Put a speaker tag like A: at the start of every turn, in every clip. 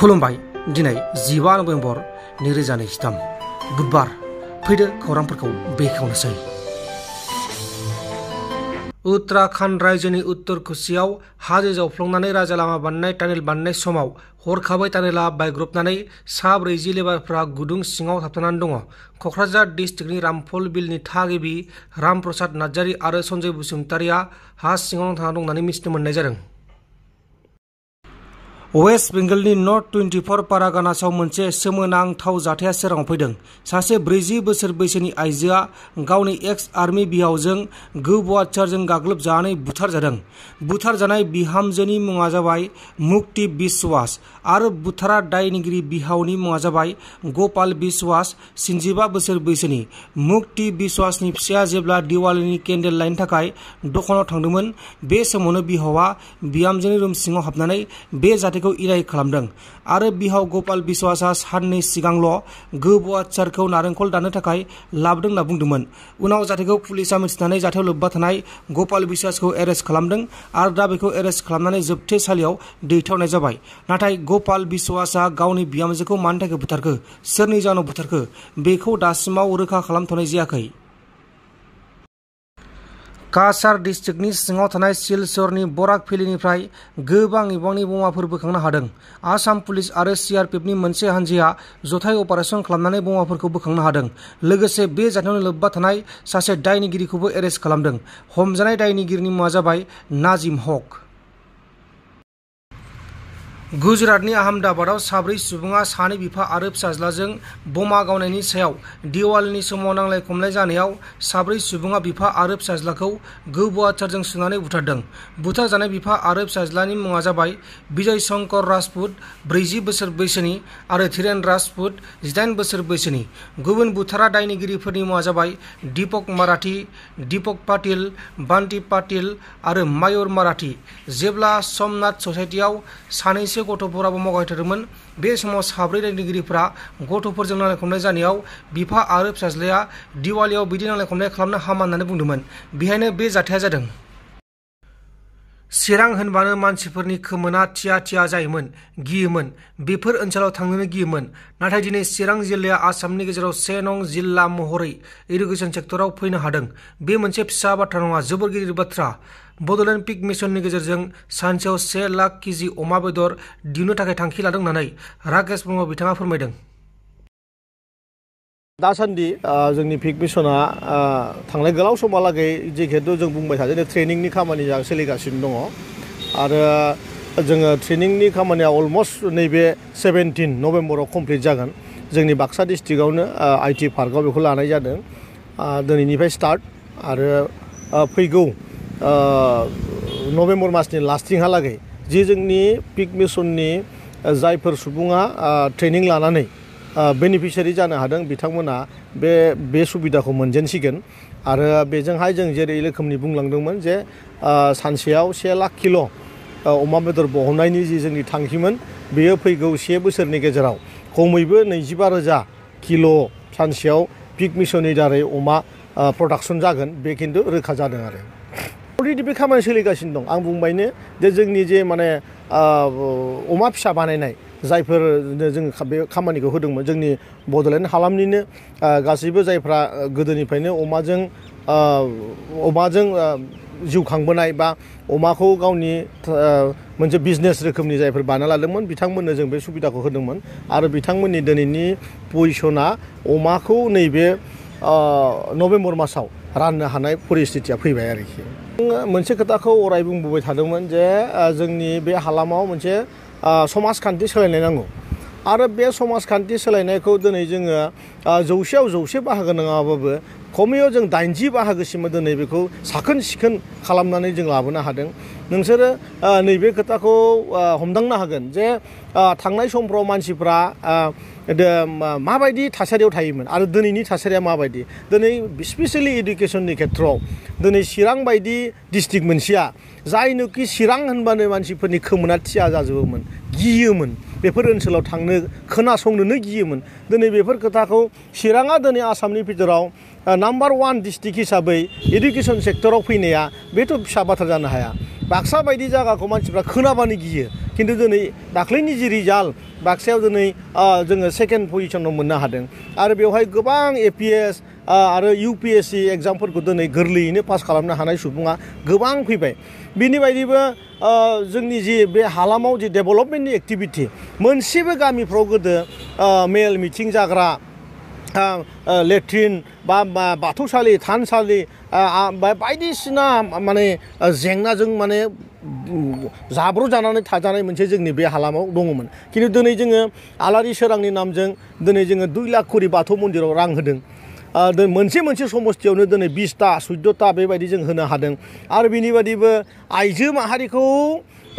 A: खुलुमबाय दिनै 15 नभेम्बर 2023 बुधबार फैदो खौरांफोरखौ बेखेवनोसै। उत्तराखंड राज्योनि उत्तर कुचियाव हाजो जावफ्लंनानै राजा लामा बानायनाय टानेल बानायनाय समाव हरखाबै टानेला बायग्रबनानै 40 लेबारफोरा गुदुं सिङाव थाबथानानै दङ। क'क्राझार डिस्ट्रिक्टनि रामफल बिलनि थागिबि रामप्रसाद नार्जारी आरो सन्जय बसुमतारीया हा सिङाव थाना दं होननानै मिथिनो मोननाय जादों। वेस्ट बेंगलनि नर्थ 24 पारागानासआव मोनसे सोमोनांथाव जाथाया सोराङाव फैदों। सासे 40 बोसोर बैसोनि आइजोआ गावनि एक्स आर्मी बिहावजों गोबौवाचारजों गाग्लोबजानानै बुथारजादों। बुथारजानाय बिहामजोनि मुङा जाबाय मुक्ति बिश्वास आरो बुथारा दायनिगिरि बिहावनि मुङा जाबाय गपाल बिश्वास 55 बोसोर बैसोनि। मुक्ति बिश्वासनि फिसाया जेब्ला दिवालीनि केन्डेल लायनो थाखाय दखानाव थांदोंमोन, बे समावनो बिहावा बिहामजोनि रुम सिङाव हाबनानै बे जाथायखौ इराय खालामदों आरो बिहाव गपाल बिश्वासआ साननै सिगांल' गोबौवाचारखौ नारेंखल दाननो थाखाय लाबोदों होनना बुंदोंमोन। उनाव जाथायखौ पुलिसआ मिथिनानै जाथायाव लोब्बा थानाय गपाल बिश्वासखौ एरेस्ट खालामदों आरो दा बेखौ एरेस्ट खालामनानै जोबथेसालियाव दैथावनाय जाबाय। नाथाय गपाल बिश्वासआ गावनि बिहामजोखौ मानि थाखाय बुथारखो, सोरनि जाहोनाव बुथारखो, बेखौ दासिमाव रोखा खालामथ'नाय जायाखै। काछार डिस्ट्रिक्टनि सिङाव थानाय सिलचरनि बराक भेलिनिफ्राय गोबां बिबांनि बमाफोर बोखांनो हादों। आसाम पुलिस आरो CRPFनि मोनसे हानजाया जथाय अपारेसन खालामनानै बमाफोरखौ बोखांनो हादों। लोगोसे बे जाथायाव लोब्बा थानाय सासे दायनिगिरिखौबो एरेस्ट खालामदों। हमजानाय दायनिगिरिनि मुङा जाबाय नाजिम हक। गुजरातनि आहमदाबादआव 4 सुबुङा सानै बिफा आरो फिसाज्लाजों बमा गावनायनि सायाव दिवालीनि समाव नांलाय खमलाय जानायाव 4 सुबुङा बिफा आरो फिसाज्लाखौ गोबौवाचारजों सुनानै बुथारदों। बुथारजानाय बिफा आरो फिसाज्लानि मुङा जाबाय विजय शंकर राजपुत 40 बोसोर बैसोनि आरो धीरेन राजपुत 18 बोसोर बैसोनि। गुबुन बुथारा दायनिगिरिफोरनि मुङा जाबाय दीपक माराठी, दीपक पाटिल, बान्टी पाटिल आरो मायुर माराठी। जेब्ला समनाथ ससाइटियाव सानैसो गथ'फोराबो मावगायथारदोंमोन, बे समाव 4 दायनिगिरिफोरा गथ'फोरजों नांलाय खमलाय जानायाव बिफा आरो फिसाज्लाया दिवालीयाव बिदि नांलाय खमलाय खालामनो हामा होननानै बुंदोंमोन। बेहायनो बे जाथाया जादों। चिरां होनबानो मानसिफोरनि खोमोना थिया थिया जायोमोन, गियोमोन, बेफोर ओनसोलाव थांनोनो गियोमोन। नाथाय दिनै चिरां जिल्लाया आसामनि गेजेराव 1 नं जिल्ला महरै इडुकेसन सेक्टराव फैनो हादों। बे मोनसे फिसा बाथ्रा नङा, जोबोर गिदिर बाथ्रा। बड'लेण्ड पिग मिशननि गेजेरजों सानसेयाव 1 लाख केजि अमा बेदर दिहुननो थाखाय थांखि लादों होननानै राकेश ब्रह्म बिथाङा फोरमायदों।
B: दासान्दि जोंनि पिग मिशना थांनाय गोलाव समहालागै जिहेतु जों बुंबाय थादों ट्रेनिंनि खामानि सोलिगासिनो दङ आरो जोङो ट्रेनिंनि खामानिया अलमस्ट नैबे 17 नभेम्बराव कमप्लिट जागोन। जोंनि बाक्सा डिस्ट्रिक्टआवनो IT पार्कआव बेखौ लानाय जादों। दिनैनिफ्राय स्टार्ट आरो फैगौ नभेम्बर मासनि लास्टिंहालागै जि जोंनि पिग मिशननि जायफोर सुबुङा ट्रेनिं लानानै बेनिफिसियारि जानो हादों बिथांमोना बे सुबिदाखौ मोनजेनसिगोन आरो बेजोंहाय जों जेरै रोखोमनि बुंलांदोंमोन जे सानसेयाव 1 लाख किल' अमा बेदर बहननायनि जि जोंनि थांखिमोन, बेयो फैगौ 1 बोसोरनि गेजेराव खमैबो 25,000 किल' सानसेयाव पिग मिशननि दारै अमा प्रडाक्सन जागोन, बे खिन्थु रोखा जादों आरो अलरेडि बे खामानि सोलिगासिनो दं। आं बुंबायनो जे जोंनि जे माने अमा फिसा बानायनाय जायफोर जों बे खामानिखौ होदोंमोन, जोंनि बड'लेण्ड हालामनिनो गासैबो जायफ्रा गोदोनिफ्रायनो अमाजों जिउ खांबोनाय बा अमाखौ गावनि मोनसे बिजनेस रोखोमनि जायफोर बानायना लादोंमोन, बिथांमोननो जों बे सुबिदाखौ होदोंमोन आरो बिथांमोननि दिनैनि पजिशना अमाखौ नैबे नभेम्बर मासाव राननो हानाय परिस्थितिया फैबाय आरोखि। मोनसे खोथाखौ अराय बुंबोबाय थादोंमोन जे जोंनि बे हालामाव मोनसे समाजखान्थि सोलायनाय नांगौ आरो बे समाजखान्थि सोलायनायखौ दिनै जोङो 100आव 100 बाहागो नङाबाबो खमैयाव जों 80 बाहागोसिम दिनै बेखौ साखोन सिखोन खालामनानै जों लाबोनो हादों। नोंसोरो नैबे खोथाखौ हमदांनो हागोन जे थांनाय समफ्राव मानसिफ्रा माबायदि थासारियाव थायोमोन आरो दिनैनि थासारिया माबायदि। दिनै स्पेसियेलि इडुकेसननि खेथ्रआव दिनै चिरां बायदि डिस्ट्रिक्ट मोनसेया जायनोखि चिरां होनबानो मानसिफोरनि खोमोना थिया जाजोबोमोन, गियोमोन, बेफोर ओनसोलाव थांनो खोनासंनोनो गियोमोन। दिनै बेफोर खोथाखौ चिराङा दिनै आसामनि भितराव नाम्बार 1 डिस्ट्रिक्ट हिसाबै इडुकेसन सेक्टराव फैनाया बेथ' फिसा बाथ्रा जानो हाया। बाक्सा बायदि जायगाखौ मानसिफ्रा खोनाबानो गियो। खिन्थु दिनै दाख्लैनि जि रिजाल्ट बाक्सायाव दिनै जोङो सेकेन्ड पजिसनाव मोननो हादों आरो बेवहाय गोबां APS आरो UPSC एग्जामफोरखौ दिनै गोरलैयैनो पास खालामनो हानाय सुबुङा गोबां फैबाय बिनि बायदिबो जोंनि जि बे हालामाव जि डेभेलपमेन्टनि एक्टिभिटि मोनसेबो गामिफ्राव गोदो मेल मिटिं जाग्रा लेट्रिन बा बाथौसालि थानसालि बायदिसिना माने जेंनाजों माने जाब्र' जानानै थाजानाय मोनसे जोंनि बे हालामाव दङमोन खिन्थु दिनै जोङो आलारि सोरांनि नामजों दिनै जोङो 2 लाख खरि बाथौ मन्दिराव रां होदों मोनसे समस्थियावनो दिनै 20टा 14टा बेबायदि जों होनो हादों आरो बिनि बादिबो आइजो माहारिखौ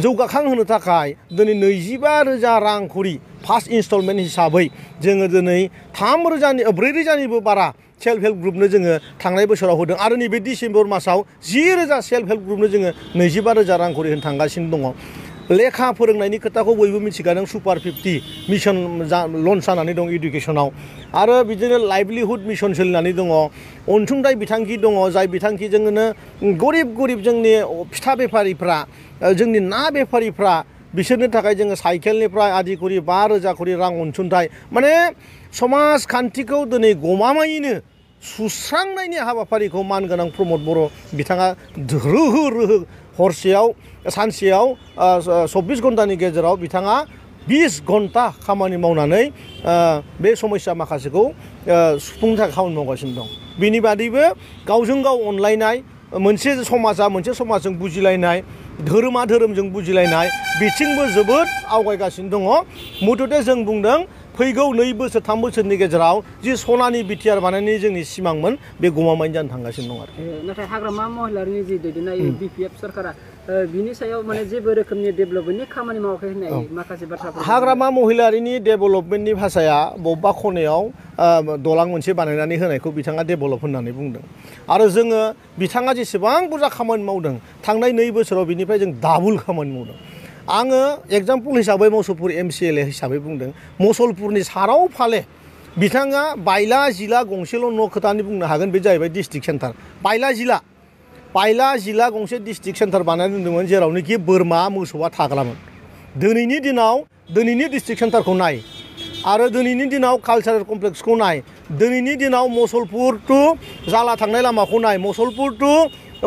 B: जौगाखांहोनो थाखाय दिनै 25,000 रां खरि फार्स्ट इनस्टलमेन्ट हिसाबै जोङो दिनै 4,000निबो बारा सेल्फ हेल्प ग्रुपनो जोङो थांनाय बोसोराव होदों आरो नैबे डिसेम्बर मासाव 10,000 सेल्फ हेल्प ग्रुपनो जोङो 25,000 रां खरि होनो थांगासिनो दङ लेखा फोरोंनायनि खोथाखौ बयबो मिथिखादों सुपार 50 मिशन लन्च जानानै दं इडुकेसनाव आरो बिदिनो लाइभलिहुड मिशन सोलिनानै दङ अनसुंथाइ बिथांखि दङ जाय बिथांखिजोंनो गरिब जोंनि फिथा बेफारिफ्रा जोंनि ना बेफारिफ्रा बिसोरनि थाखाय जोङो साइकेलनिफ्राय आदि करि 5,000 खरि रां अनसुंथाइ माने समाजखान्थिखौ दिनै गमामायैनो सुस्रांनायनि हाबाफारिखौ मानगोनां प्रमद बर' बिथाङा रोहो हरसेयाव सानसेयाव 24 घन्टानि गेजेराव बिथाङा 20 घन्टा खामानि मावनानै बे समस्या माखासेखौ सुफुंनो थाखाय खामानि मावगासिनो दं बेनि बादैबो गावजों गाव अनलायनाय मोनसे समाजजों बुजिलायनाय धोरोमा धोरोमजों बुजिलायनाय बिथिंबो जोबोद आवगायगासिनो दङ मुथते जों बुंदों फैगौ 2 बोसोर 3 बोसोरनि गेजेराव जि सनानि बिटिआर बानायनायनि जोंनि सिमांमोन बे गमामायैनो जानो थांगासिनो दं आरो
C: नाथाय हाग्रामा महिलारिनि जि दैदेननाय BPF सरकारा बिनि सायाव माने जेबो रोखोमनि डेभेलपमेन्टनि खामानि मावाखै होननाय माखासे बाथ्राफोर
B: हाग्रामा महिलारिनि डेभेलपमेन्टनि भाषाया बबेबा खनायाव दलां मोनसे बानायनानै होनायखौ बिथाङा डेभेलप होननानै बुंदों आरो जोङो बिथाङा जेसेबां बुरजा खामानि मावदों थांनाय 2 बोसोराव बिनिफ्राय जों डाबल खामानि मावदों आङो एग्जाम्पल हिसाबै मुसलपुर MCLA हिसाबै बुंदों मुसलपुरनि साराव फाले बिथाङा बायला जिला गंसेल' न' खोथानि बुंनो हागोन बे जाहैबाय डिस्ट्रिक्ट सेन्टार बायला जिला गंसे डिस्ट्रिक्ट सेन्टार बानायना दोन्दोंमोन जेरावनोखि बोरमा मोसौआ थाग्रामोन दिनैनि दिनाव दिनैनि डिस्ट्रिक्ट सेन्टारखौ नाय आरो दिनैनि दिनाव कालचारेल कमप्लेक्सखौ नाय दिनैनि दिनाव मुसलपुर टु जाला थांनाय लामाखौ नाय मुसलपुर टु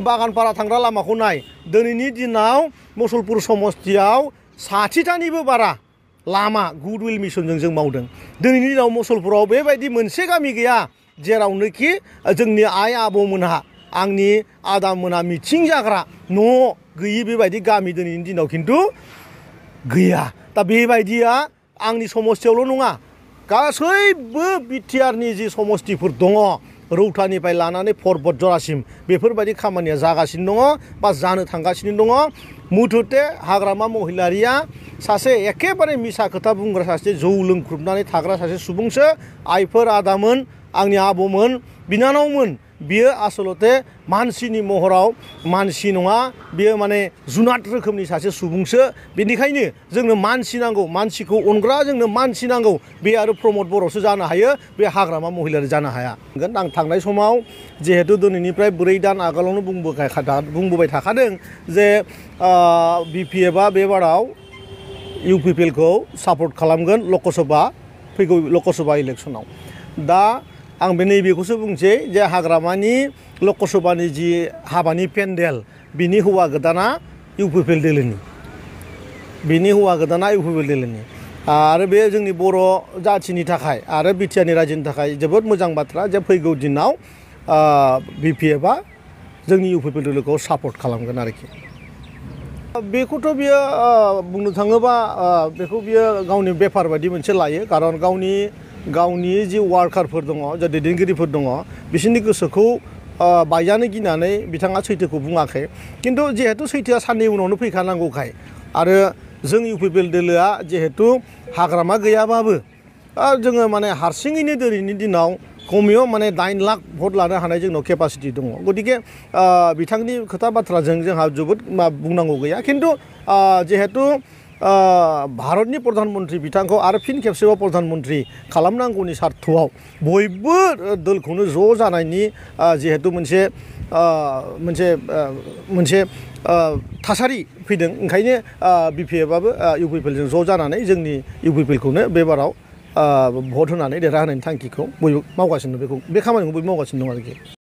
B: बागानपारा थांग्रा लामाखौ नाय दिनैनि दिनाव मुसलपुर समस्थियाव 60टानिबो बारा लामा गुडविल मिशनजों जों मावदों दिनैनि दिनाव मुसलपुराव बेबायदि मोनसे गामि गैया जेरावनोखि जोंनि आइ आबौमोनहा आंनि आदामोना मिथिं जाग्रा न' गैयि बेबायदि गामि दिनैनि दिनाव खिन्थु गैया दा बेबायदिया आंनि समस्थियावल' नङा गासैबो बिटिआरनि जि समस्थिफोर दङ रौतानिफ्राय लानानै पर्बत जरासिम बेफोरबायदि खामानिया जागासिनो दङ बा जानो थांगासिनो दङ मुथते हाग्रामा महिलारिया सासे एखेबारे मिसा खोथा बुंग्रा सासे जौ लोंख्रुबनानै थाग्रा सासे सुबुंसो आइफोर आदामोन आंनि आबौमोन बिनानावमोन बियो आसलते मानसिनि महराव मानसि नङा बियो माने जुनाद रोखोमनि सासे सुबुंसो बेनिखायनो जोंनो मानसि नांगौ मानसिखौ अनग्रा जोंनो मानसि नांगौ बे आरो प्रमद बर'सो जानो हायो बे हाग्रामा महिलारि जानो हाया आं थांनाय समाव जिहेतु दिनैनिफ्राय 4 दान आगोलावनो बुंबोबाय थाखादों जे BPFआ बे बाराव UPPLखौ सापर्ट खालामगोन फैगौ लकसभा इलेक्सनाव दा आं बे नैबेखौसो बुंसै जे हाग्रामानि लकसभानि जि हाबानि पेन्डेल बिनि हौवा गोदाना UPPL दोलोनि आरो बे जोंनि बर' जाथिनि थाखाय आरो बिटिआरनि रायजोनि थाखाय जोबोद मोजां बाथ्रा जे फैगौ दिनाव BPFआ जोंनि UPPL दोलोखौ सापर्ट खालामगोन आरोखि बेखौथ' बियो बुंनो थाङोबा बेखौ बियो गावनि बेफार बायदि मोनसे लायो खारन गावनि जि वार्कारफोर दङ जा दैदेनगिरिफोर दङ बिसोरनि गोसोखौ बायजानो गिनानै बिथाङा सैथोखौ बुङाखै खिन्थु जिहेतु सैथोआ साननै उनावनो फैखानांगौखाय आरो जों UPPL दोलोआ जिहेतु हाग्रामा गैयाबाबो जोङो माने हारसिङैनो दिनैनि दिनाव खमैयाव माने 9 लाख भट लानो हानाय जोंनाव केपासिटि दङ गतिके बिथांनि खोथा बाथ्राजों जोंहा जोबोद बुंनांगौ गैया खिन्थु जिहेतु भारतनि प्रधानमन्त्री बिथांखौ आरो फिन खेबसेबाव प्रधानमन्त्री खालामनांगौनि सार्थआव बयबो दलखौनो ज' जानायनि जिहेतु मोनसे थासारि फैदों ओंखायनो BPF-आबो UPPL-जों ज' जानानै जोंनि UPPL-खौनो बे बाराव भट होनानै देरहाहोनायनि थांखिखौ बयबो मावगासिनो बे खामानिखौ बयबो मावगासिनो दं आरोखि